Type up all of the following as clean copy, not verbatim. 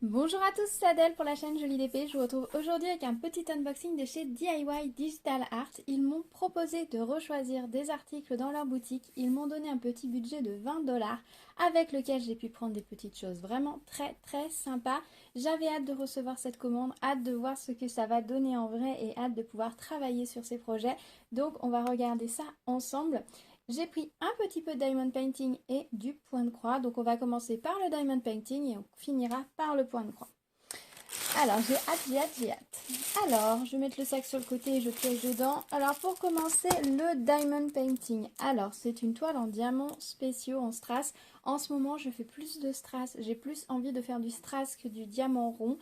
Bonjour à tous, c'est Adèle pour la chaîne Jolie d'épée. Je vous retrouve aujourd'hui avec un petit unboxing de chez DIY Digital Art. Ils m'ont proposé de rechoisir des articles dans leur boutique. Ils m'ont donné un petit budget de 20 $ avec lequel j'ai pu prendre des petites choses vraiment très sympas. J'avais hâte de recevoir cette commande, hâte de voir ce que ça va donner en vrai et hâte de pouvoir travailler sur ces projets. Donc on va regarder ça ensemble. J'ai pris un petit peu de diamond painting et du point de croix. Donc on va commencer par le diamond painting et on finira par le point de croix. Alors j'ai hâte. Alors je vais mettre le sac sur le côté et je piège dedans. Alors pour commencer le diamond painting. Alors c'est une toile en diamants spéciaux en strass. En ce moment je fais plus de strass. J'ai plus envie de faire du strass que du diamant rond.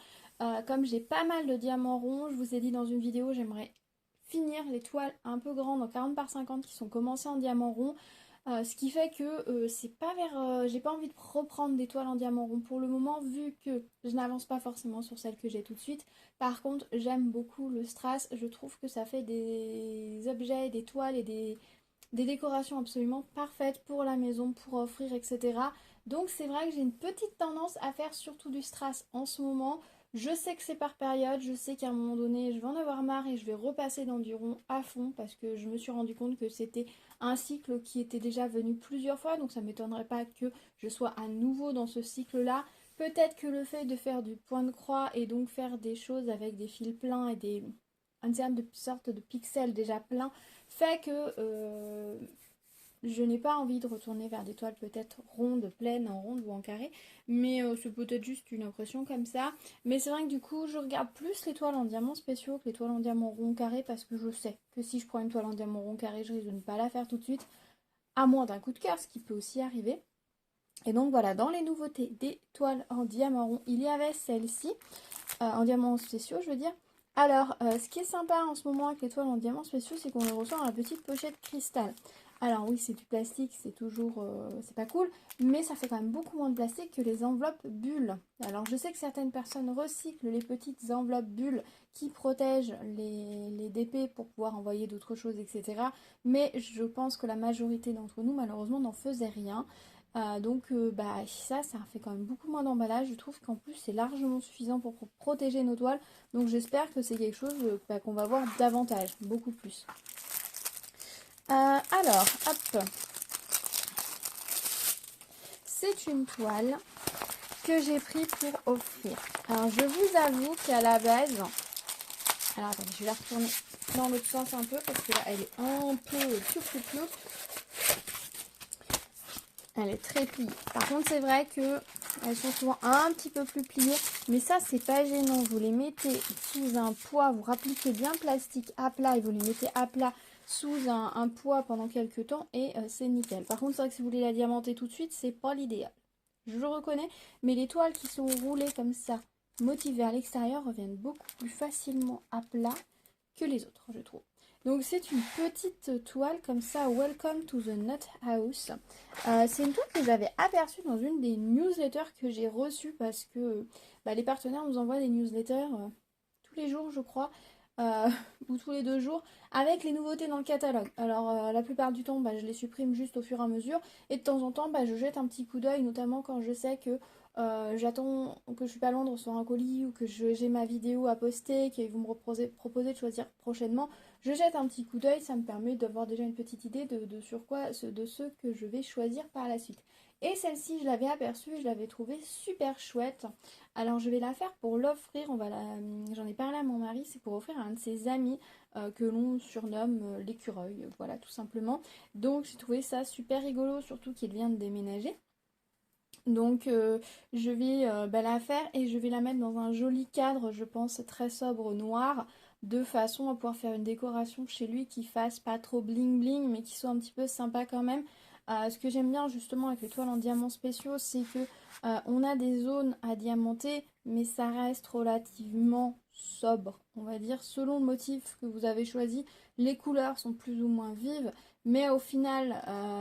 Comme j'ai pas mal de diamants ronds, je vous ai dit dans une vidéo, j'aimerais finir les toiles un peu grandes en 40 par 50 qui sont commencées en diamant rond. Ce qui fait que c'est pas vers. J'ai pas envie de reprendre des toiles en diamant rond pour le moment, vu que je n'avance pas forcément sur celles que j'ai tout de suite. Par contre, j'aime beaucoup le strass. Je trouve que ça fait des objets, des toiles et des décorations absolument parfaites pour la maison, pour offrir, etc. Donc c'est vrai que j'ai une petite tendance à faire surtout du strass en ce moment. Je sais que c'est par période, je sais qu'à un moment donné je vais en avoir marre et je vais repasser dans du rond à fond parce que je me suis rendu compte que c'était un cycle qui était déjà venu plusieurs fois, donc ça ne m'étonnerait pas que je sois à nouveau dans ce cycle-là. Peut-être que le fait de faire du point de croix et donc faire des choses avec des fils pleins et une certaine sorte de pixels déjà pleins fait que je n'ai pas envie de retourner vers des toiles peut-être rondes, pleines, en ronde ou en carré, mais c'est peut-être juste une impression comme ça. Mais c'est vrai que du coup, je regarde plus les toiles en diamants spéciaux que les toiles en diamant rond carré parce que je sais que si je prends une toile en diamant rond carré, je risque de ne pas la faire tout de suite, à moins d'un coup de cœur, ce qui peut aussi arriver. Et donc voilà, dans les nouveautés des toiles en diamant rond, il y avait celle-ci, en diamants spéciaux, je veux dire. Alors, ce qui est sympa en ce moment avec les toiles en diamants spéciaux, c'est qu'on les reçoit dans la petite pochette cristal. Alors oui, c'est du plastique, c'est toujours, c'est pas cool, mais ça fait quand même beaucoup moins de plastique que les enveloppes bulles. Alors je sais que certaines personnes recyclent les petites enveloppes bulles qui protègent les DP pour pouvoir envoyer d'autres choses, etc. Mais je pense que la majorité d'entre nous, malheureusement, n'en faisait rien. Donc ça fait quand même beaucoup moins d'emballage. Je trouve qu'en plus c'est largement suffisant pour protéger nos toiles. Donc j'espère que c'est quelque chose qu'on va voir davantage, beaucoup plus. Alors, hop, c'est une toile que j'ai pris pour offrir. Alors je vous avoue qu'à la base, alors attendez, je vais la retourner dans l'autre sens un peu parce que là elle est un peu plouf. Elle est très pliée. Par contre, c'est vrai que elles sont souvent un petit peu plus pliées. Mais ça, c'est pas gênant. Vous les mettez sous un poids. Vous rappliquez bien le plastique à plat et vous les mettez à plat sous un poids pendant quelques temps. Et c'est nickel. Par contre, c'est vrai que si vous voulez la diamanter tout de suite, c'est pas l'idéal. Je le reconnais. Mais les toiles qui sont roulées comme ça, motivées à l'extérieur, reviennent beaucoup plus facilement à plat que les autres, je trouve. Donc c'est une petite toile comme ça, Welcome to the Nut House. C'est une toile que j'avais aperçue dans une des newsletters que j'ai reçues parce que les partenaires nous envoient des newsletters tous les jours, je crois, euh, ou tous les 2 jours, avec les nouveautés dans le catalogue. Alors la plupart du temps, je les supprime juste au fur et à mesure, et de temps en temps, je jette un petit coup d'œil, notamment quand je sais que j'attends que je suis pas loin de recevoir un colis ou que j'ai ma vidéo à poster, qu'ils vont me proposer de choisir prochainement. Je jette un petit coup d'œil, ça me permet d'avoir déjà une petite idée de ce que je vais choisir par la suite. Et celle-ci, je l'avais aperçue, je l'avais trouvée super chouette. Alors je vais la faire pour l'offrir, j'en ai parlé à mon mari, c'est pour offrir à un de ses amis que l'on surnomme l'écureuil, voilà tout simplement. Donc j'ai trouvé ça super rigolo, surtout qu'il vient de déménager. Donc je vais la faire et je vais la mettre dans un joli cadre, je pense très sobre noir, de façon à pouvoir faire une décoration chez lui qui fasse pas trop bling bling mais qui soit un petit peu sympa quand même. Ce que j'aime bien justement avec les toiles en diamants spéciaux, c'est que on a des zones à diamanter mais ça reste relativement sobre, on va dire, selon le motif que vous avez choisi. Les couleurs sont plus ou moins vives, Mais au final,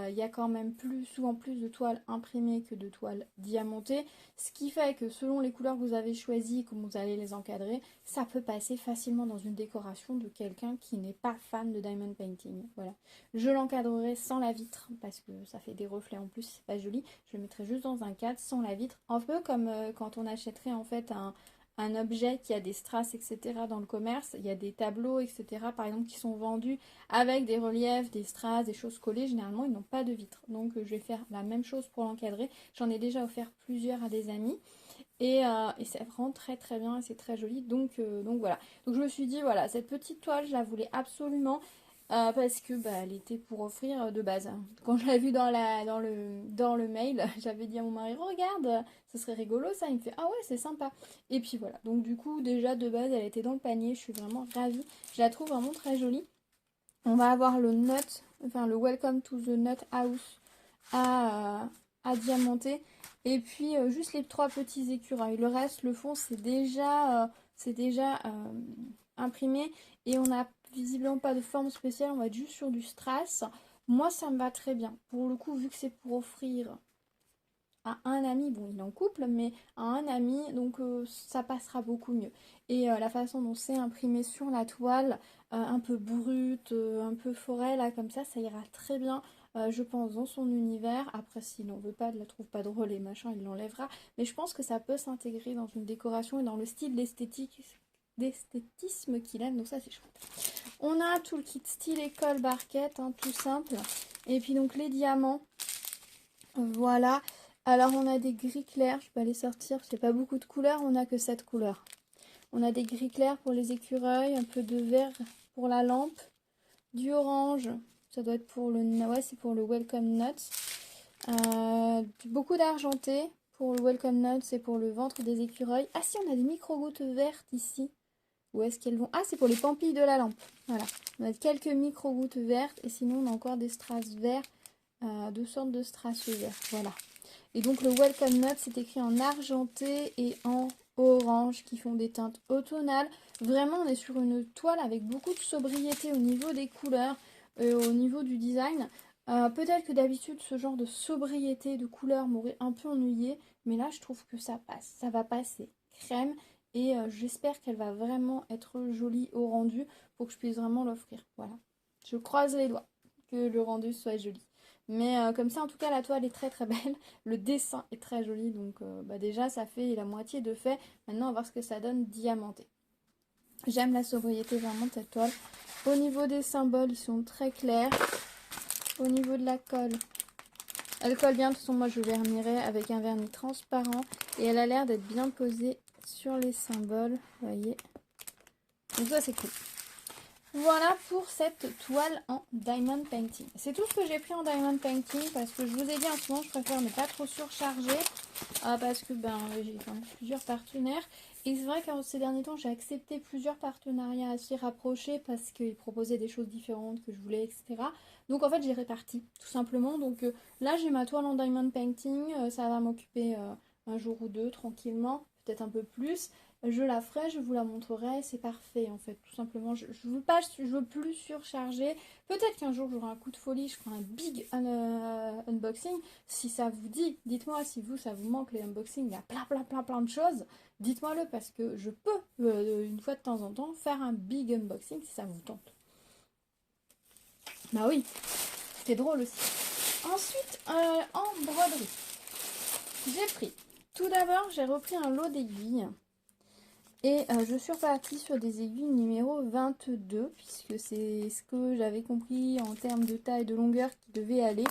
il y a quand même souvent plus de toiles imprimées que de toiles diamantées, ce qui fait que selon les couleurs que vous avez choisies, comme vous allez les encadrer, ça peut passer facilement dans une décoration de quelqu'un qui n'est pas fan de diamond painting. Voilà. Je l'encadrerai sans la vitre parce que ça fait des reflets en plus, c'est pas joli. Je le mettrai juste dans un cadre sans la vitre, un peu comme quand on achèterait en fait un objet qui a des strass, etc. dans le commerce. Il y a des tableaux, etc. par exemple, qui sont vendus avec des reliefs, des strass, des choses collées. Généralement, ils n'ont pas de vitre. Donc, je vais faire la même chose pour l'encadrer. J'en ai déjà offert plusieurs à des amis. Et ça rend très très bien et c'est très joli. Donc voilà. Donc, je me suis dit, voilà, cette petite toile, je la voulais absolument. Parce que bah, elle était pour offrir de base. Quand je l'ai vue dans le mail, j'avais dit à mon mari, regarde, ce serait rigolo ça. Il me fait, ah ouais, c'est sympa. Et puis voilà. Donc du coup, déjà de base, elle était dans le panier. Je suis vraiment ravie. Je la trouve vraiment très jolie. On va avoir le nut, enfin le Welcome to the Nut House à diamanter. Et puis juste les trois petits écureuils. Le reste, le fond, c'est déjà imprimé. Et on n'a visiblement pas de forme spéciale. On va être juste sur du strass. Moi, ça me va très bien. Pour le coup, vu que c'est pour offrir à un ami, bon il est en couple, mais à un ami, donc ça passera beaucoup mieux. Et la façon dont c'est imprimé sur la toile, un peu brute, un peu forêt, là comme ça ira très bien, je pense, dans son univers. Après, s'il n'en veut pas, il la trouve pas drôle et machin, il l'enlèvera. Mais je pense que ça peut s'intégrer dans une décoration et dans le style d'esthétisme qu'il aime, donc ça c'est chouette. On a tout le kit style école barquette, hein, tout simple. Et puis donc les diamants, voilà. Alors on a des gris clairs, je peux les sortir, c'est pas beaucoup de couleurs, on a que 7 couleurs. On a des gris clairs pour les écureuils, un peu de vert pour la lampe, du orange, ça doit être pour le, ouais, c'est pour le Welcome Nuts. Beaucoup d'argenté pour le Welcome Nuts et pour le ventre des écureuils. Ah si, on a des micro-gouttes vertes ici. Où est-ce qu'elles vont? Ah, c'est pour les pampilles de la lampe. Voilà, on a quelques micro-gouttes vertes et sinon on a encore des strass verts, deux sortes de strass verts. Voilà. Et donc le Welcome Nut, c'est écrit en argenté et en orange qui font des teintes automnales. Vraiment, on est sur une toile avec beaucoup de sobriété au niveau des couleurs, au niveau du design. Peut-être que d'habitude, ce genre de sobriété de couleurs m'aurait un peu ennuyé, mais là, je trouve que ça passe. Ça va passer crème et j'espère qu'elle va vraiment être jolie au rendu pour que je puisse vraiment l'offrir. Voilà. Je croise les doigts que le rendu soit joli. Mais comme ça, en tout cas, la toile est très très belle. Le dessin est très joli. Donc bah déjà, ça fait la moitié de fait. Maintenant, on va voir ce que ça donne diamanté. J'aime la sobriété vraiment de cette toile. Au niveau des symboles, ils sont très clairs. Au niveau de la colle, elle colle bien. De toute façon, moi, je vernirai avec un vernis transparent. Et elle a l'air d'être bien posée sur les symboles. Vous voyez. Donc ça, c'est cool. Voilà pour cette toile en diamond painting. C'est tout ce que j'ai pris en diamond painting parce que je vous ai dit en ce moment je préfère ne pas trop surcharger parce que j'ai quand même plusieurs partenaires et c'est vrai que ces derniers temps j'ai accepté plusieurs partenariats assez rapprochés parce qu'ils proposaient des choses différentes que je voulais, etc. Donc en fait j'ai réparti tout simplement. Donc là j'ai ma toile en diamond painting, ça va m'occuper un jour ou deux tranquillement, peut-être un peu plus. Je la ferai, je vous la montrerai, c'est parfait en fait, tout simplement. Je veux plus surcharger. Peut-être qu'un jour j'aurai un coup de folie, je ferai un big unboxing. Si ça vous dit, dites-moi si vous, ça vous manque les unboxings, il y a plein de choses. Dites-moi-le parce que je peux, une fois de temps en temps, faire un big unboxing si ça vous tente. Bah oui, c'est drôle aussi. Ensuite, en broderie, j'ai pris, tout d'abord, j'ai repris un lot d'aiguilles. Et je suis repartie sur des aiguilles numéro 22, puisque c'est ce que j'avais compris en termes de taille, de longueur qui devait aller.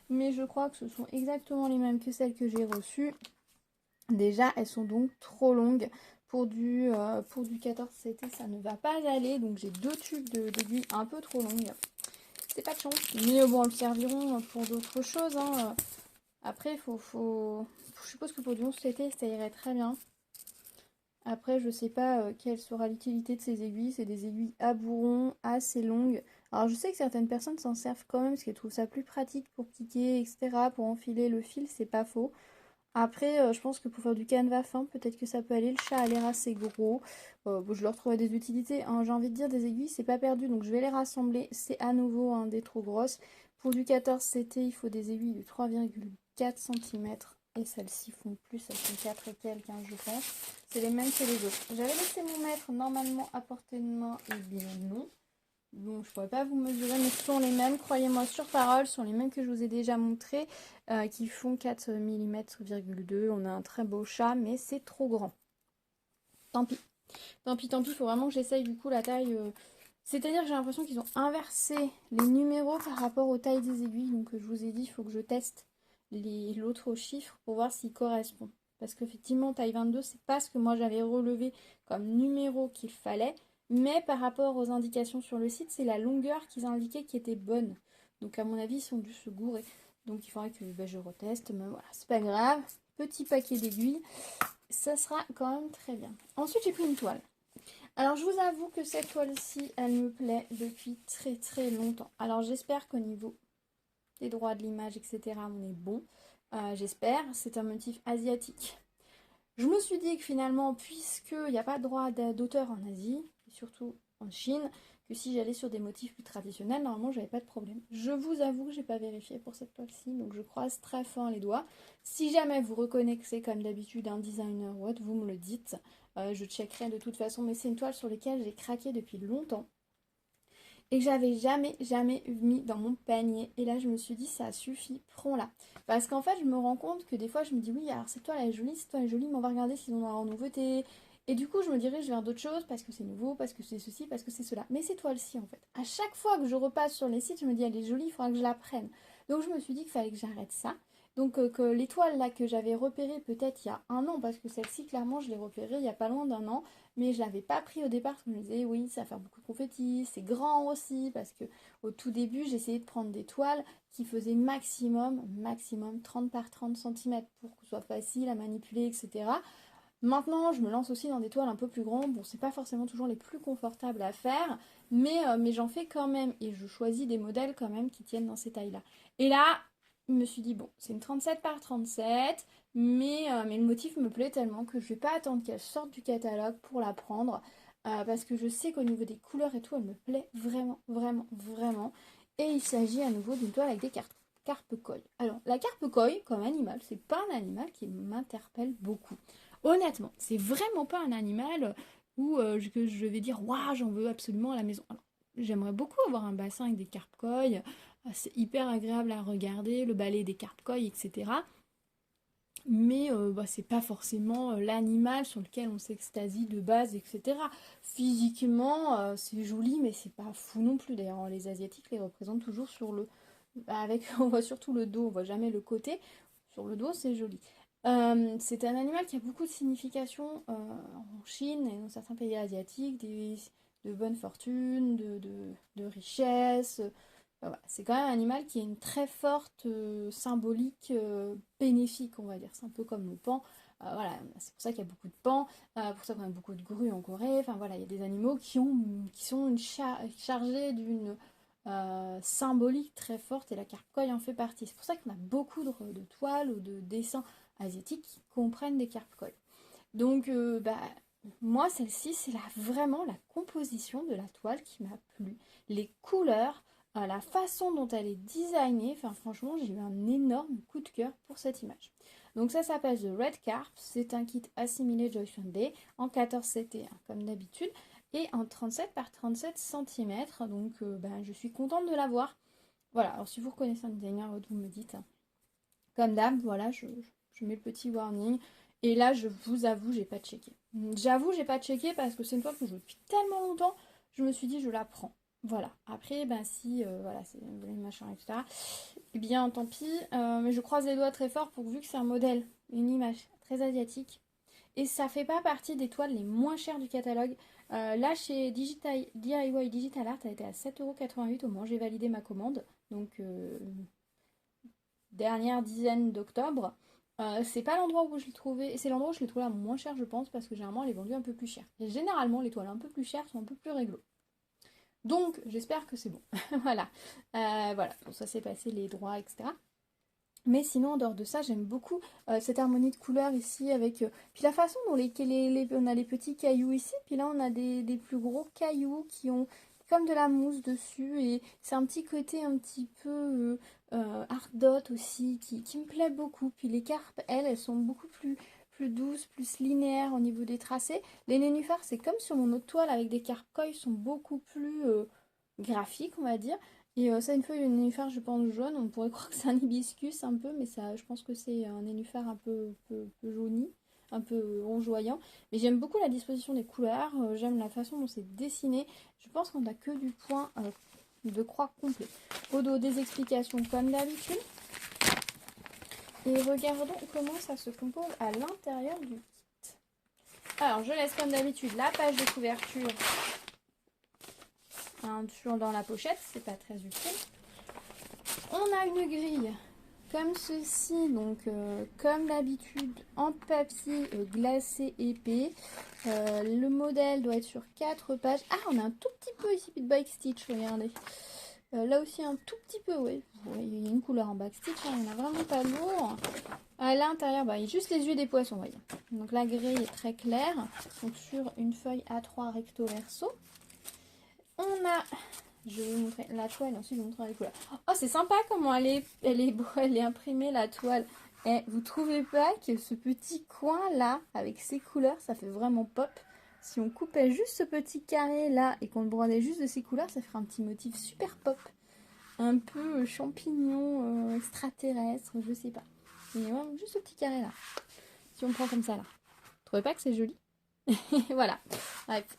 Mais je crois que ce sont exactement les mêmes que celles que j'ai reçues. Déjà, elles sont donc trop longues. Pour du 14-CT, ça ne va pas aller. Donc j'ai deux tubes d'aiguilles un peu trop longues. C'est pas de chance. Mais bon, elles serviront pour d'autres choses. Hein. Après, je suppose que pour du 11-CT, ça irait très bien. Après, je sais pas quelle sera l'utilité de ces aiguilles. C'est des aiguilles à bourron, assez longues. Alors, je sais que certaines personnes s'en servent quand même parce qu'elles trouvent ça plus pratique pour piquer, etc. Pour enfiler le fil, c'est pas faux. Après, je pense que pour faire du canevas fin, peut-être que ça peut aller. Le chat a l'air assez gros. Je leur trouverai des utilités. Hein. J'ai envie de dire, des aiguilles, c'est pas perdu. Donc, je vais les rassembler. C'est à nouveau des trop grosses. Pour du 14CT, il faut des aiguilles de 3,4 cm. Et celles-ci font plus, elles font 4 et quelques, hein, je pense. C'est les mêmes que les autres. J'avais laissé mon mètre normalement à portée de main, et bien non. Donc je pourrais pas vous mesurer, mais ce sont les mêmes, croyez-moi sur parole, ce sont les mêmes que je vous ai déjà montré, qui font 4 mm,2. On a un très beau chat, mais c'est trop grand. Tant pis. Tant pis, il faut vraiment que j'essaye du coup la taille. C'est-à-dire que j'ai l'impression qu'ils ont inversé les numéros par rapport aux tailles des aiguilles. Donc je vous ai dit, il faut que je teste l'autre chiffre pour voir s'il correspond. Parce qu'effectivement, taille 22, c'est pas ce que moi j'avais relevé comme numéro qu'il fallait. Mais par rapport aux indications sur le site, c'est la longueur qu'ils indiquaient qui était bonne. Donc à mon avis, ils ont dû se gourer. Donc il faudrait que je reteste. Mais voilà, c'est pas grave. Petit paquet d'aiguilles. Ça sera quand même très bien. Ensuite, j'ai pris une toile. Alors, je vous avoue que cette toile-ci, elle me plaît depuis très très longtemps. Alors, j'espère qu'au niveau des droits de l'image, etc., on est bon. J'espère. C'est un motif asiatique. Je me suis dit que finalement, puisqu'il n'y a pas de droit d'auteur en Asie, et surtout en Chine, que si j'allais sur des motifs plus traditionnels, normalement, j'avais pas de problème. Je vous avoue que j'ai pas vérifié pour cette toile-ci, donc je croise très fort les doigts. Si jamais vous reconnaissez comme d'habitude un designer ou autre, vous me le dites. Je checkerai de toute façon, mais c'est une toile sur laquelle j'ai craqué depuis longtemps et que j'avais jamais mis dans mon panier. Et là, je me suis dit, ça suffit, prends-la. Parce qu'en fait, je me rends compte que des fois, je me dis, oui, alors cette toile elle est jolie, cette toile est jolie, mais on va regarder s'ils ont en nouveauté. Et du coup, je me dirige vers d'autres choses parce que c'est nouveau, parce que c'est ceci, parce que c'est cela. Mais ces toiles-ci, en fait, à chaque fois que je repasse sur les sites, je me dis, elle est jolie, il faudra que je la prenne. Donc, je me suis dit qu'il fallait que j'arrête ça. Donc, que l'étoile là que j'avais repérée peut-être il y a un an, parce que celle-ci, clairement, je l'ai repérée il n'y a pas loin d'un an, mais je l'avais pas pris au départ parce que je me disais, oui, ça va faire beaucoup de confettis, c'est grand aussi, parce que au tout début, j'essayais de prendre des toiles qui faisaient maximum 30 par 30 cm pour que ce soit facile à manipuler, etc. Maintenant, je me lance aussi dans des toiles un peu plus grandes. Bon, c'est pas forcément toujours les plus confortables à faire, mais j'en fais quand même. Et je choisis des modèles quand même qui tiennent dans ces tailles-là. Et là, je me suis dit, bon, c'est une 37 par 37, mais le motif me plaît tellement que je vais pas attendre qu'elle sorte du catalogue pour la prendre. Parce que je sais qu'au niveau des couleurs et tout, elle me plaît vraiment, vraiment, vraiment. Et il s'agit à nouveau d'une toile avec des carpe-coï. Alors, la carpe-coï, comme animal, c'est pas un animal qui m'interpelle beaucoup. Honnêtement, c'est vraiment pas un animal que je vais dire waouh, j'en veux absolument à la maison. Alors, j'aimerais beaucoup avoir un bassin avec des carpe-coï, c'est hyper agréable à regarder, le balai des carpe-coï, etc. Mais c'est pas forcément l'animal sur lequel on s'extasie de base, etc. Physiquement, c'est joli, mais c'est pas fou non plus. D'ailleurs, les Asiatiques les représentent toujours sur le. On voit surtout le dos, on voit jamais le côté. Sur le dos, c'est joli. C'est un animal qui a beaucoup de signification en Chine et dans certains pays asiatiques, de bonne fortune, de richesse. Voilà. C'est quand même un animal qui a une très forte symbolique bénéfique, on va dire. C'est un peu comme le pan. Voilà, c'est pour ça qu'il y a beaucoup de pans, pour ça qu'on a beaucoup de grues en Corée. Enfin voilà, il y a des animaux qui sont chargés d'une symbolique très forte et la carpe-coï en fait partie. C'est pour ça qu'on a beaucoup de toiles ou de dessins asiatiques qui comprennent des carpe-coï. Donc moi celle-ci c'est vraiment la composition de la toile qui m'a plu. Les couleurs, la façon dont elle est designée, enfin franchement j'ai eu un énorme coup de cœur pour cette image. Donc ça s'appelle The Red Carp, c'est un kit assimilé Joy Day en 14CT comme d'habitude et en 37 par 37 cm. Donc je suis contente de l'avoir. Voilà, alors si vous reconnaissez un designer, vous me dites. Comme d'hab, voilà, je mets le petit warning. Et là, je vous avoue, j'ai pas checké. J'avoue, j'ai pas checké parce que c'est une toile que je joue depuis tellement longtemps, je me suis dit, je la prends. Voilà. Après, si, voilà, c'est les machins, etc. Eh bien, tant pis. Mais je croise les doigts très fort pour vu que c'est un modèle, une image très asiatique. Et ça fait pas partie des toiles les moins chères du catalogue. Là, chez DIY Digital Art, elle était à 7,88 € au moment où j'ai validé ma commande. Donc, dernière dizaine d'octobre. C'est pas l'endroit où je l'ai trouvé, c'est l'endroit où je l'ai trouvé la moins cher, je pense, parce que généralement elle est vendue un peu plus cher. Et généralement, les toiles un peu plus chères sont un peu plus réglo. Donc, j'espère que c'est bon. Voilà. Voilà, donc ça s'est passé les droits, etc. Mais sinon, en dehors de ça, j'aime beaucoup cette harmonie de couleurs ici avec... puis la façon dont on a les petits cailloux ici, puis là on a des plus gros cailloux qui ont comme de la mousse dessus et c'est un petit côté un petit peu art dot aussi qui me plaît beaucoup. Puis les carpes, elles sont beaucoup plus douces, plus linéaires au niveau des tracés. Les nénuphars, c'est comme sur mon autre toile avec des carpes koi, ils sont beaucoup plus graphiques, on va dire. Et ça, une feuille de nénuphar, je pense jaune, on pourrait croire que c'est un hibiscus un peu, mais ça, je pense que c'est un nénuphar un peu jauni, un peu rougeoyant. Mais j'aime beaucoup la disposition des couleurs, j'aime la façon dont c'est dessiné. Je pense qu'on n'a que du point de croix complet. Au dos, des explications comme d'habitude. Et regardons comment ça se compose à l'intérieur du kit. Alors, je laisse comme d'habitude la page de couverture dans la pochette, c'est pas très utile. On a une grille comme ceci, donc comme d'habitude en papier glacé épais. Le modèle doit être sur 4 pages. Ah, on a un tout petit peu ici de back stitch, regardez. Là aussi un tout petit peu, ouais. Il y a une couleur en back stitch, hein, on n'a vraiment pas lourd. À l'intérieur, il y a juste les yeux des poissons, voyez. Donc la grille est très claire. Donc sur une feuille A3 recto verso. On a, je vais vous montrer la toile, ensuite je vous montrer les couleurs. Oh, c'est sympa comment elle est imprimée la toile. Et vous trouvez pas que ce petit coin là, avec ces couleurs, ça fait vraiment pop? Si on coupait juste ce petit carré là et qu'on le brodait juste de ces couleurs, ça ferait un petit motif super pop. Un peu champignon extraterrestre, je sais pas. Mais ouais, juste ce petit carré là. Si on prend comme ça là. Vous trouvez pas que c'est joli? Voilà. Bref.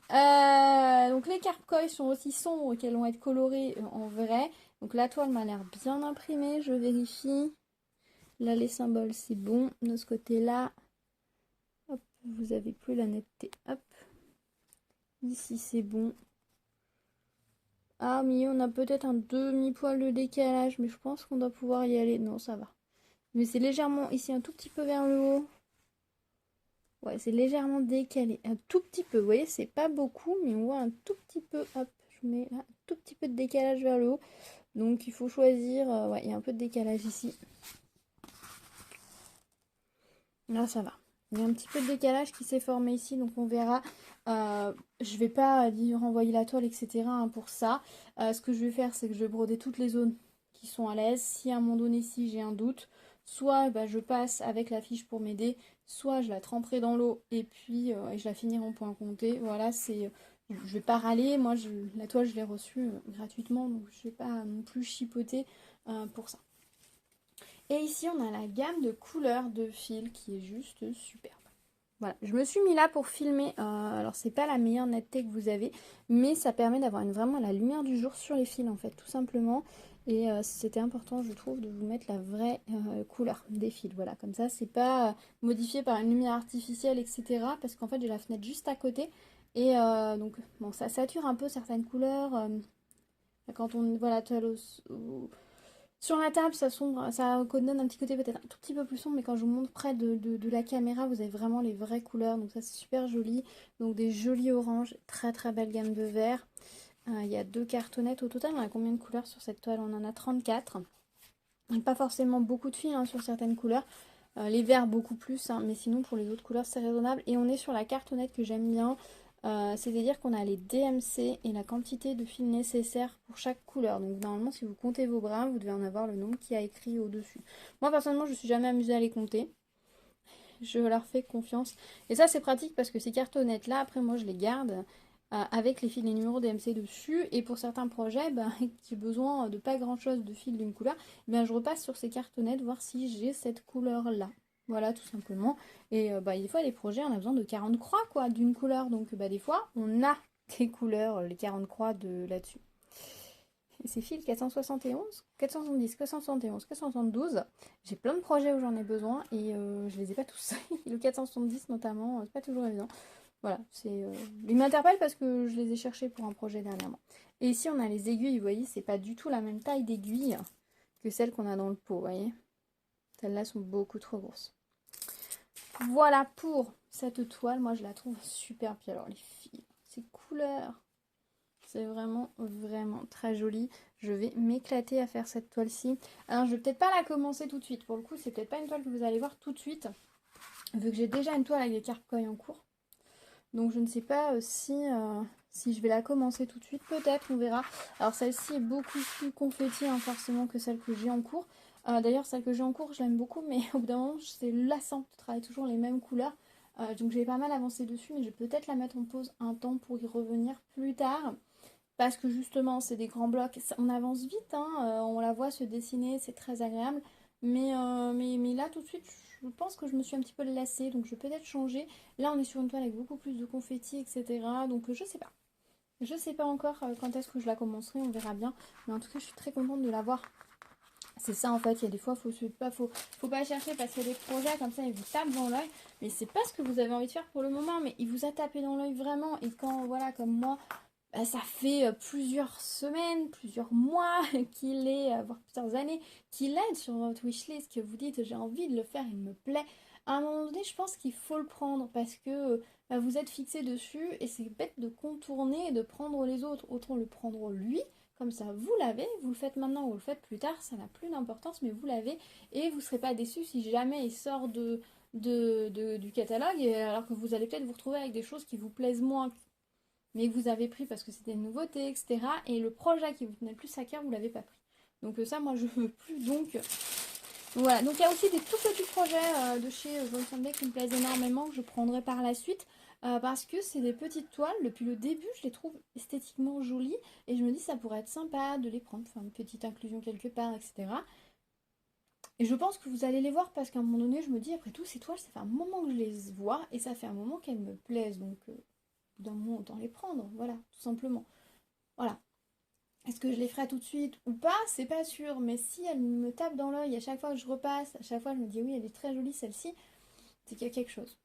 Donc les carpes koi sont aussi sombres qu'elles vont être colorées en vrai. Donc la toile m'a l'air bien imprimée. Je vérifie. Là les symboles c'est bon. De ce côté là. Hop, vous avez plus la netteté. Hop. Ici c'est bon. Ah mais on a peut-être un demi-poil de décalage. Mais je pense qu'on doit pouvoir y aller. Non ça va. Mais c'est légèrement ici un tout petit peu vers le haut. Ouais, c'est légèrement décalé. Un tout petit peu. Vous voyez, c'est pas beaucoup, mais on voit un tout petit peu. Hop, je mets là, un tout petit peu de décalage vers le haut. Donc il faut choisir. Ouais, il y a un peu de décalage ici. Là, ça va. Il y a un petit peu de décalage qui s'est formé ici, donc on verra. Je vais pas dire renvoyer la toile, etc. hein, pour ça. Ce que je vais faire, c'est que je vais broder toutes les zones qui sont à l'aise. Si à un moment donné, si j'ai un doute, soit je passe avec la fiche pour m'aider, soit je la tremperai dans l'eau et puis et je la finirai en point compté. Voilà, c'est. Je vais pas râler. Moi, la toile, je l'ai reçue gratuitement, donc je vais pas non plus chipoter pour ça. Et ici, on a la gamme de couleurs de fil qui est juste superbe. Voilà, je me suis mis là pour filmer. Alors, c'est pas la meilleure netteté que vous avez, mais ça permet d'avoir vraiment la lumière du jour sur les fils, en fait, tout simplement. Et c'était important, je trouve, de vous mettre la vraie couleur des fils. Voilà, comme ça, c'est pas modifié par une lumière artificielle, etc. Parce qu'en fait, j'ai la fenêtre juste à côté. Et donc, bon, ça sature un peu certaines couleurs. Quand on voit la toile sur la table, ça sombre, ça donne un petit côté peut-être un tout petit peu plus sombre, mais quand je vous montre près de la caméra, vous avez vraiment les vraies couleurs. Donc ça, c'est super joli. Donc des jolis oranges, très très belle gamme de verts. Il y a 2 cartonnettes. Au total, on a combien de couleurs sur cette toile? On en a 34. Pas forcément beaucoup de fils hein, sur certaines couleurs. Les verts, beaucoup plus. Hein, mais sinon, pour les autres couleurs, c'est raisonnable. Et on est sur la cartonnette que j'aime bien. C'est-à-dire qu'on a les DMC et la quantité de fils nécessaires pour chaque couleur. Donc normalement, si vous comptez vos brins, vous devez en avoir le nombre qui a écrit au-dessus. Moi, personnellement, je ne suis jamais amusée à les compter. Je leur fais confiance. Et ça, c'est pratique parce que ces cartonnettes-là, après, moi, je les garde avec les fils, les numéros DMC dessus. Et pour certains projets, qui ont besoin de pas grand-chose de fils d'une couleur, je repasse sur ces cartonnettes voir si j'ai cette couleur-là. Voilà, tout simplement. Et des fois, les projets, on a besoin de 40 croix, quoi, d'une couleur. Donc, des fois, on a des couleurs, les 40 croix là-dessus. Et ces fils 471, 470, 471, 472, j'ai plein de projets où j'en ai besoin et je les ai pas tous. Le 470 notamment, c'est pas toujours évident. Voilà, il m'interpelle parce que je les ai cherchés pour un projet dernièrement. Et ici, on a les aiguilles, vous voyez, c'est pas du tout la même taille d'aiguille que celles qu'on a dans le pot, vous voyez. Celles-là sont beaucoup trop grosses. Voilà pour cette toile, moi je la trouve super. Puis alors les fils, ces couleurs, c'est vraiment vraiment très joli. Je vais m'éclater à faire cette toile-ci. Alors je vais peut-être pas la commencer tout de suite. Pour le coup, c'est peut-être pas une toile que vous allez voir tout de suite, vu que j'ai déjà une toile avec des carpes koi en cours. Donc je ne sais pas si je vais la commencer tout de suite, peut-être, on verra. Alors celle-ci est beaucoup plus confetti hein, forcément que celle que j'ai en cours. D'ailleurs celle que j'ai en cours je l'aime beaucoup mais au bout d'un moment c'est lassant de travailler toujours les mêmes couleurs. Donc j'ai pas mal avancé dessus mais je vais peut-être la mettre en pause un temps pour y revenir plus tard. Parce que justement c'est des grands blocs, on avance vite, hein, on la voit se dessiner, c'est très agréable. Mais là tout de suite je pense que je me suis un petit peu lassée donc je vais peut-être changer. Là on est sur une toile avec beaucoup plus de confettis etc. Donc je sais pas. Je sais pas encore quand est-ce que je la commencerai, on verra bien. Mais en tout cas je suis très contente de l'avoir. C'est ça en fait, il y a des fois faut pas chercher parce qu'il y a des projets comme ça ils vous tapent dans l'œil. Mais c'est pas ce que vous avez envie de faire pour le moment, mais il vous a tapé dans l'œil vraiment. Et quand voilà comme moi ça fait plusieurs semaines, plusieurs mois qu'il est, voire plusieurs années, qu'il aide sur votre wishlist, que vous dites j'ai envie de le faire, il me plaît. À un moment donné, je pense qu'il faut le prendre parce que vous êtes fixé dessus et c'est bête de contourner et de prendre les autres. Autant le prendre lui, comme ça vous l'avez, vous le faites maintenant ou vous le faites plus tard, ça n'a plus d'importance, mais vous l'avez et vous ne serez pas déçu si jamais il sort du catalogue, alors que vous allez peut-être vous retrouver avec des choses qui vous plaisent moins mais que vous avez pris parce que c'était une nouveauté, etc. Et le projet qui vous tenait le plus à cœur, vous l'avez pas pris. Donc ça, moi, je veux plus. Donc voilà. Donc il y a aussi des tout petits projets de chez Von Sunday qui me plaisent énormément, que je prendrai par la suite. Parce que c'est des petites toiles, depuis le début je les trouve esthétiquement jolies et je me dis ça pourrait être sympa de les prendre, enfin une petite inclusion quelque part, etc. Et je pense que vous allez les voir parce qu'à un moment donné je me dis après tout ces toiles ça fait un moment que je les vois et ça fait un moment qu'elles me plaisent donc d'un moment autant les prendre, voilà, tout simplement. Voilà. Est-ce que je les ferai tout de suite ou pas? C'est pas sûr, mais si elle me tape dans l'œil à chaque fois que je repasse, à chaque fois je me dis oui, elle est très jolie celle-ci, c'est qu'il y a quelque chose.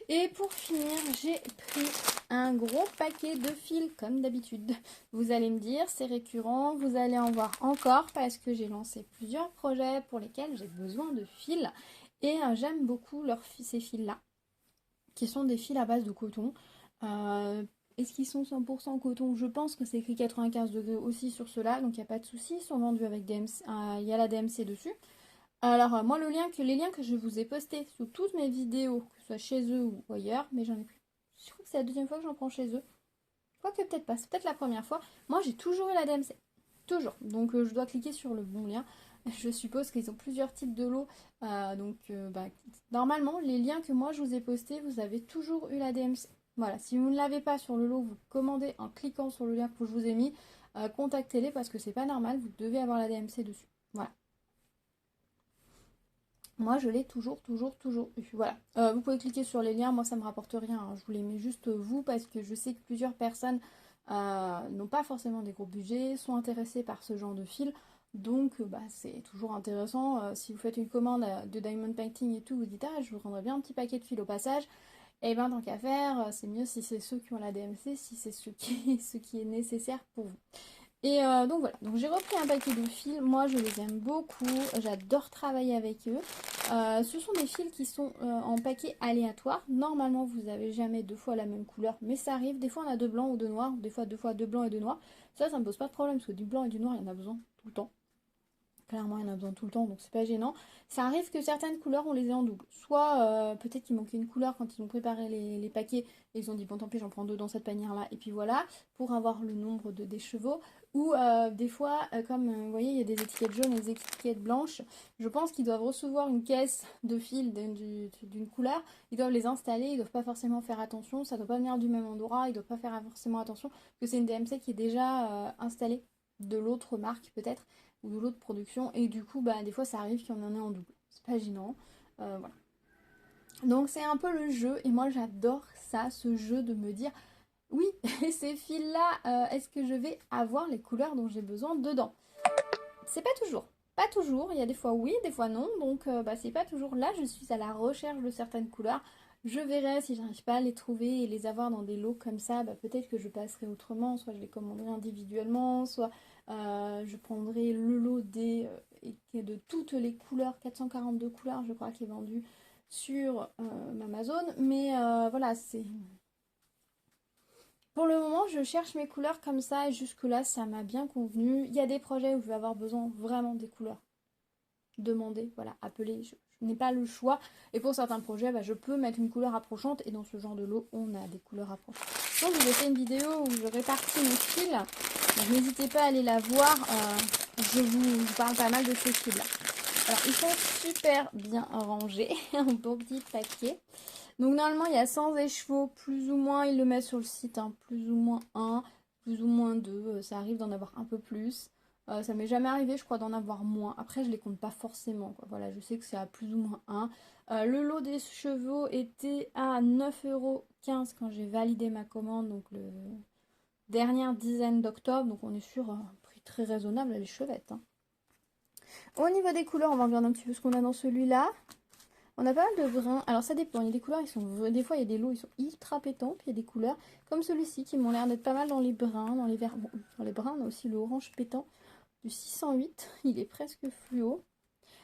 Et pour finir, j'ai pris un gros paquet de fils comme d'habitude. Vous allez me dire, c'est récurrent, vous allez en voir encore parce que j'ai lancé plusieurs projets pour lesquels j'ai besoin de fils. Et j'aime beaucoup ces fils-là, qui sont des fils à base de coton. Est-ce qu'ils sont 100% coton? Je pense que c'est écrit 95 degrés aussi sur ceux-là, donc il n'y a pas de souci. Ils sont vendus avec DMC, il y a la DMC dessus. Alors moi les liens que je vous ai postés sous toutes mes vidéos, que ce soit chez eux ou ailleurs, mais j'en ai plus. Je crois que c'est la deuxième fois que j'en prends chez eux. Quoique peut-être pas, c'est peut-être la première fois. Moi j'ai toujours eu la DMC. Toujours. Donc je dois cliquer sur le bon lien. Je suppose qu'ils ont plusieurs types de lots. Normalement, les liens que moi je vous ai postés, vous avez toujours eu la DMC. Voilà, si vous ne l'avez pas sur le lot, vous commandez en cliquant sur le lien que je vous ai mis. Contactez-les parce que c'est pas normal, vous devez avoir la DMC dessus. Voilà. Moi, je l'ai toujours eu. Voilà. Vous pouvez cliquer sur les liens. Moi, ça me rapporte rien, hein. Je vous les mets juste vous parce que je sais que plusieurs personnes n'ont pas forcément des gros budgets, sont intéressées par ce genre de fil. Donc, c'est toujours intéressant. Si vous faites une commande de diamond painting et tout, vous dites ah, je vous rendrai bien un petit paquet de fil au passage. Et ben, tant qu'à faire, c'est mieux si c'est ceux qui ont la DMC, si c'est ce qui est nécessaire pour vous. Et donc voilà, donc j'ai repris un paquet de fils, moi je les aime beaucoup, j'adore travailler avec eux. Ce sont des fils qui sont en paquet aléatoire, normalement vous n'avez jamais deux fois la même couleur, mais ça arrive, des fois on a deux blancs ou deux noirs, des fois deux blancs et deux noirs. Ça me pose pas de problème, parce que du blanc et du noir il y en a besoin tout le temps. Clairement, il y en a besoin tout le temps, donc c'est pas gênant. Ça arrive que certaines couleurs, on les ait en double. Soit peut-être qu'il manquait une couleur quand ils ont préparé les paquets et ils ont dit bon tant pis, j'en prends deux dans cette panière-là, et puis voilà, pour avoir le nombre des chevaux. Ou des fois, comme vous voyez, il y a des étiquettes jaunes et des étiquettes blanches. Je pense qu'ils doivent recevoir une caisse de fils d'une couleur. Ils doivent les installer, ils doivent pas forcément faire attention. Ça doit pas venir du même endroit, ils doivent pas faire forcément attention que c'est une DMC qui est déjà installée de l'autre marque peut-être ou de l'autre production et du coup des fois ça arrive qu'il y en ait en double, c'est pas gênant, voilà. Donc c'est un peu le jeu et moi j'adore ça, ce jeu de me dire oui ces fils là est-ce que je vais avoir les couleurs dont j'ai besoin dedans. C'est pas toujours, il y a des fois oui, des fois non, donc c'est pas toujours là, je suis à la recherche de certaines couleurs. Je verrai si j'arrive pas à les trouver et les avoir dans des lots comme ça, peut-être que je passerai autrement, soit je les commanderai individuellement, soit je prendrai le lot de toutes les couleurs, 442 couleurs je crois qui est vendu sur Amazon, mais voilà, c'est... Pour le moment, je cherche mes couleurs comme ça et jusque-là, ça m'a bien convenu. Il y a des projets où je vais avoir besoin vraiment des couleurs. Demandez, voilà, appelez, je n'ai pas le choix. Et pour certains projets, bah, je peux mettre une couleur approchante. Et dans ce genre de lot, on a des couleurs approchantes. Donc, je vous ai fait une vidéo où je répartis mes fils. Donc, n'hésitez pas à aller la voir. Je vous parle pas mal de ces fils-là. Alors, ils sont super bien rangés en beau petit paquet. Donc, normalement, il y a 100 écheveaux, plus ou moins, ils le mettent sur le site, hein, plus ou moins 1, plus ou moins 2. Ça arrive d'en avoir un peu plus. Ça m'est jamais arrivé, je crois, d'en avoir moins. Après, je les compte pas forcément, quoi. Voilà, je sais que c'est à plus ou moins 1. Le lot des chevaux était à 9,15 € quand j'ai validé ma commande, donc le dernière dizaine d'octobre. Donc, on est sur un prix très raisonnable, les chevettes, hein. Au niveau des couleurs, on va regarder un petit peu ce qu'on a dans celui-là. On a pas mal de brins. Alors ça dépend, il y a des couleurs, des fois il y a des lots, ils sont ultra pétants, puis il y a des couleurs comme celui-ci qui m'ont l'air d'être pas mal dans les bruns, dans les verts. Bon, dans les bruns, on a aussi le orange pétant du 608, il est presque fluo.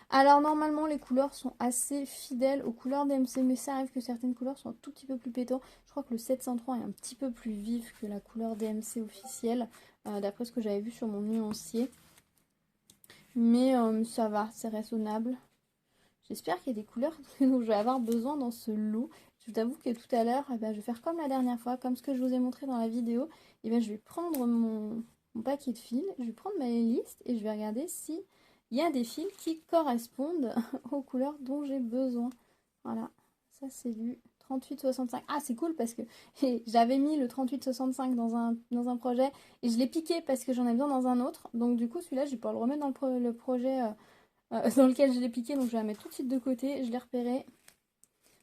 Alors normalement les couleurs sont assez fidèles aux couleurs DMC, mais ça arrive que certaines couleurs sont un tout petit peu plus pétantes. Je crois que le 703 est un petit peu plus vif que la couleur DMC officielle, d'après ce que j'avais vu sur mon nuancier. Mais ça va, c'est raisonnable. J'espère qu'il y a des couleurs dont je vais avoir besoin dans ce lot. Je t'avoue que tout à l'heure, je vais faire comme la dernière fois, comme ce que je vous ai montré dans la vidéo. Je vais prendre mon paquet de fils, je vais prendre ma liste et je vais regarder s'il y a des fils qui correspondent aux couleurs dont j'ai besoin. Voilà, ça c'est du 38-65. Ah, c'est cool parce que j'avais mis le 38-65 dans un projet et je l'ai piqué parce que j'en ai besoin dans un autre. Donc du coup, celui-là, je vais pouvoir le remettre dans le projet dans lequel je l'ai piqué. Donc je vais la mettre tout de suite de côté. Je l'ai repéré.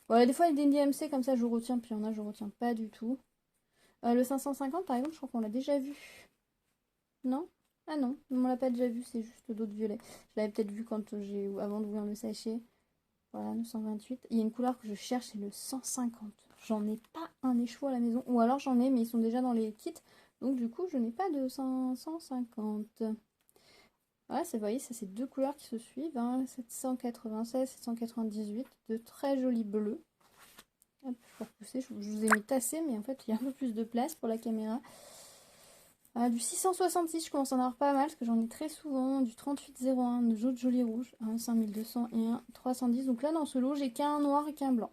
Voilà, des fois, il y a des DMC comme ça, je retiens. Puis il y en a, je retiens pas du tout. Le 550, par exemple, je crois qu'on l'a déjà vu. Non? Ah non, on l'a pas déjà vu, c'est juste d'autres violets. Je l'avais peut-être vu avant d'ouvrir le sachet. Voilà, 928. Il y a une couleur que je cherche, c'est le 150. J'en ai pas un écheveau à la maison. Ou alors j'en ai, mais ils sont déjà dans les kits. Donc du coup, je n'ai pas de 550. Voilà, vous voyez, ça c'est deux couleurs qui se suivent. Hein, 796, 798. De très jolis bleus. Hop, je vais repousser. Je vous ai mis tassé, mais en fait, il y a un peu plus de place pour la caméra. Du 666, je commence à en avoir pas mal, parce que j'en ai très souvent. Du 3801, de d'autres jolis rouges. Un 5200 et un 310. Donc là, dans ce lot, j'ai qu'un noir et qu'un blanc.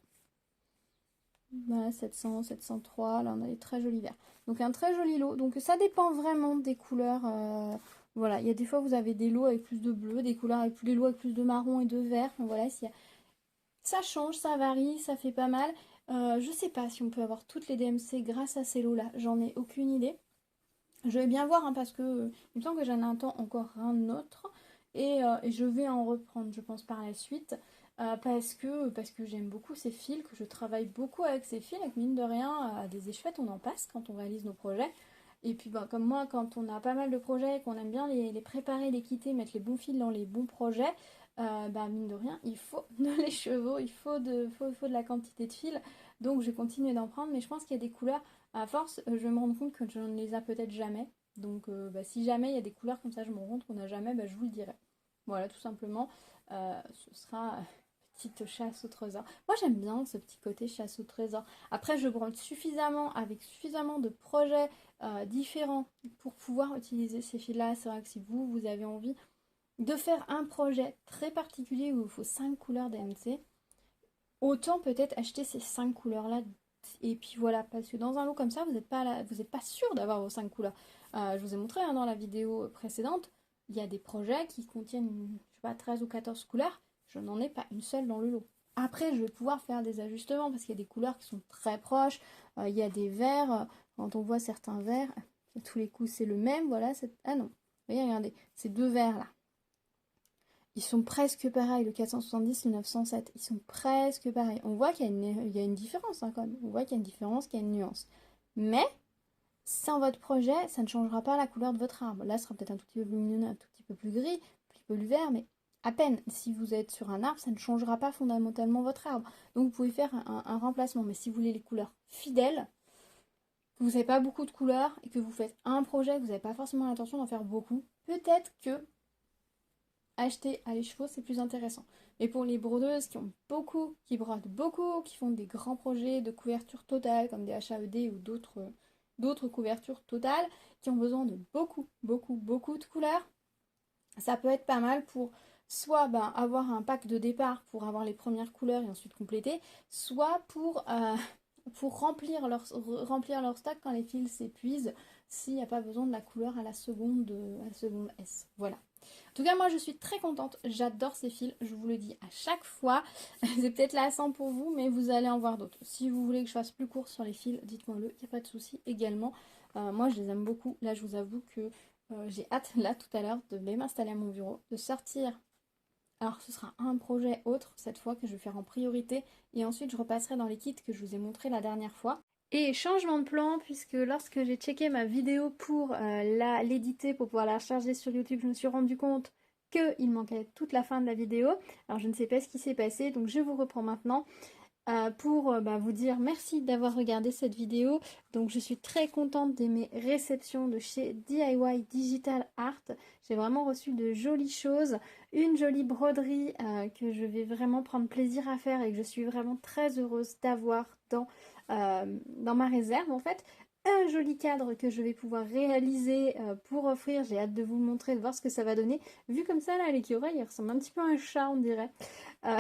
Voilà, 700, 703. Là, on a des très jolis verts. Donc un très joli lot. Donc ça dépend vraiment des couleurs. Voilà, il y a des fois, vous avez des lots avec plus de bleu, des couleurs avec des lots avec plus de marron et de vert. Donc voilà, ça change, ça varie, ça fait pas mal. Je sais pas si on peut avoir toutes les DMC grâce à ces lots-là. J'en ai aucune idée. Je vais bien voir, hein, parce que il me semble que j'en ai un temps encore un autre. Et je vais en reprendre, je pense, par la suite. Parce que j'aime beaucoup ces fils, que je travaille beaucoup avec ces fils. Avec mine de rien, des échevêtres, on en passe quand on réalise nos projets. Et puis, comme moi, quand on a pas mal de projets, qu'on aime bien les préparer, les quitter, mettre les bons fils dans les bons projets, mine de rien, il faut de l'écheveau, il faut de la quantité de fils. Donc, je vais continuer d'en prendre. Mais je pense qu'il y a des couleurs, à force, je vais me rendre compte que je ne les ai peut-être jamais. Donc, si jamais il y a des couleurs comme ça, je me rends compte qu'on n'a jamais, je vous le dirai. Voilà, tout simplement. Ce sera petite chasse au trésor. Moi, j'aime bien ce petit côté chasse au trésor. Après, je brode avec suffisamment de projets différents pour pouvoir utiliser ces fils-là. C'est vrai que si vous avez envie de faire un projet très particulier où il faut 5 couleurs DMC, autant peut-être acheter ces 5 couleurs-là. Et puis voilà, parce que dans un lot comme ça, vous n'êtes pas sûr d'avoir vos 5 couleurs. Je vous ai montré, hein, dans la vidéo précédente, il y a des projets qui contiennent, je sais pas, 13 ou 14 couleurs. Je n'en ai pas une seule dans le lot. Après, je vais pouvoir faire des ajustements parce qu'il y a des couleurs qui sont très proches. Il y a des verts. Quand on voit certains verts, à tous les coups, c'est le même. Voilà. Ah non. Vous voyez, regardez. Ces deux verts là. Ils sont presque pareils. Le 470, le 907. Ils sont presque pareils. On voit qu'il y a une différence, hein, quand même. On voit qu'il y a une différence, qu'il y a une nuance. Mais sans votre projet, ça ne changera pas la couleur de votre arbre. Là, ce sera peut-être un tout petit peu plus lumineux, un tout petit peu plus gris, un petit peu plus vert, mais à peine. Si vous êtes sur un arbre, ça ne changera pas fondamentalement votre arbre. Donc, vous pouvez faire un remplacement. Mais si vous voulez les couleurs fidèles, que vous n'avez pas beaucoup de couleurs et que vous faites un projet, que vous n'avez pas forcément l'intention d'en faire beaucoup, peut-être que acheter à l'écheveau, c'est plus intéressant. Mais pour les brodeuses qui brodent beaucoup, qui font des grands projets de couverture totale, comme des HAED ou d'autres couvertures totales, qui ont besoin de beaucoup, beaucoup, beaucoup de couleurs, ça peut être pas mal pour soit avoir un pack de départ pour avoir les premières couleurs et ensuite compléter, soit pour remplir leur stock quand les fils s'épuisent, s'il n'y a pas besoin de la couleur à la seconde S. Voilà. En tout cas, moi je suis très contente, j'adore ces fils, je vous le dis à chaque fois. C'est peut-être lassant pour vous, mais vous allez en voir d'autres. Si vous voulez que je fasse plus court sur les fils, dites-moi-le, il n'y a pas de souci également. Moi je les aime beaucoup. Là, je vous avoue que j'ai hâte, là tout à l'heure, de m'installer à mon bureau, de sortir. Alors ce sera un projet autre cette fois que je vais faire en priorité et ensuite je repasserai dans les kits que je vous ai montré la dernière fois. Et changement de plan puisque lorsque j'ai checké ma vidéo pour l'éditer pour pouvoir la recharger sur YouTube, je me suis rendu compte qu'il manquait toute la fin de la vidéo. Alors je ne sais pas ce qui s'est passé donc je vous reprends maintenant pour vous dire merci d'avoir regardé cette vidéo. Donc je suis très contente de mes réceptions de chez DIY Digital Art. J'ai vraiment reçu de jolies choses, une jolie broderie que je vais vraiment prendre plaisir à faire et que je suis vraiment très heureuse d'avoir dans ma réserve en fait. Un joli cadre que je vais pouvoir réaliser pour offrir. J'ai hâte de vous le montrer, de voir ce que ça va donner. Vu comme ça, là, l'écureuil, il ressemble un petit peu à un chat, on dirait. Euh,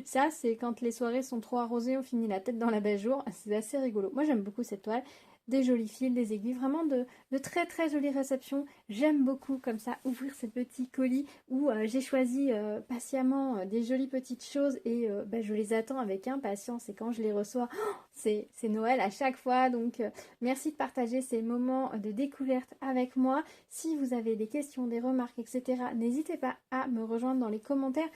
Ça, c'est quand les soirées sont trop arrosées, on finit la tête dans la bajour. C'est assez rigolo. Moi, j'aime beaucoup cette toile. Des jolis fils, des aiguilles, vraiment de très très jolies réceptions. J'aime beaucoup comme ça ouvrir ces petits colis où j'ai choisi patiemment des jolies petites choses et je les attends avec impatience et quand je les reçois, c'est Noël à chaque fois. Donc merci de partager ces moments de découverte avec moi. Si vous avez des questions, des remarques, etc., n'hésitez pas à me rejoindre dans les commentaires.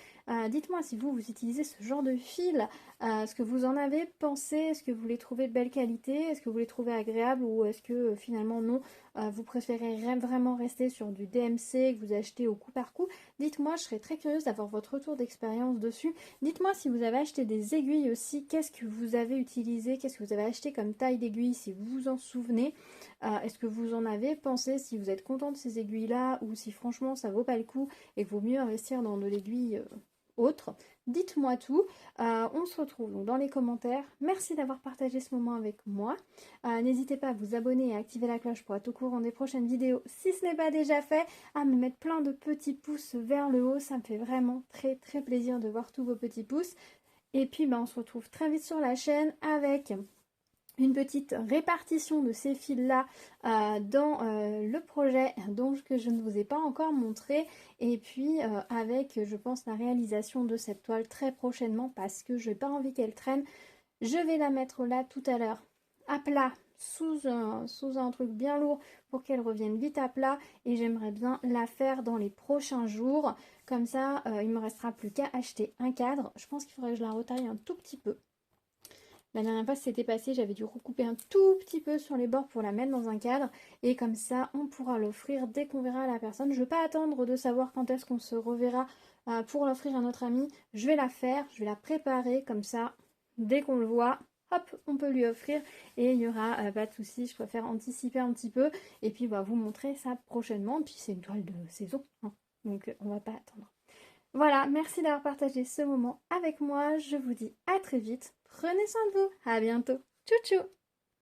Dites-moi si vous utilisez ce genre de fil, ce que vous en avez pensé, est-ce que vous les trouvez de belle qualité, est-ce que vous les trouvez agréables ou est-ce que finalement non, vous préférez vraiment rester sur du DMC que vous achetez au coup par coup. Dites-moi, je serais très curieuse d'avoir votre retour d'expérience dessus. Dites-moi si vous avez acheté des aiguilles aussi, qu'est-ce que vous avez utilisé, qu'est-ce que vous avez acheté comme taille d'aiguille si vous vous en souvenez. Est-ce que vous en avez pensé, si vous êtes content de ces aiguilles-là ou si franchement ça vaut pas le coup et qu'il vaut mieux investir dans de l'aiguille autre. Dites-moi tout. On se retrouve donc dans les commentaires. Merci d'avoir partagé ce moment avec moi. N'hésitez pas à vous abonner et à activer la cloche pour être au courant des prochaines vidéos si ce n'est pas déjà fait. À me mettre plein de petits pouces vers le haut. Ça me fait vraiment très très plaisir de voir tous vos petits pouces. Et puis on se retrouve très vite sur la chaîne avec une petite répartition de ces fils-là dans le projet que je ne vous ai pas encore montré et puis avec je pense la réalisation de cette toile très prochainement parce que je n'ai pas envie qu'elle traîne. Je vais la mettre là tout à l'heure à plat sous un truc bien lourd pour qu'elle revienne vite à plat et j'aimerais bien la faire dans les prochains jours. Comme ça il me restera plus qu'à acheter un cadre. Je pense qu'il faudrait que je la retaille un tout petit peu. La dernière fois, c'était passé, j'avais dû recouper un tout petit peu sur les bords pour la mettre dans un cadre. Et comme ça, on pourra l'offrir dès qu'on verra la personne. Je ne veux pas attendre de savoir quand est-ce qu'on se reverra pour l'offrir à notre ami. Je vais la faire, je vais la préparer comme ça. Dès qu'on le voit, hop, on peut lui offrir. Et il n'y aura pas de souci, je préfère anticiper un petit peu. Et puis, vous montrer ça prochainement. Puis, c'est une toile de saison, hein. Donc, on va pas attendre. Voilà, merci d'avoir partagé ce moment avec moi. Je vous dis à très vite. Prenez soin de vous. À bientôt. Tchou tchou.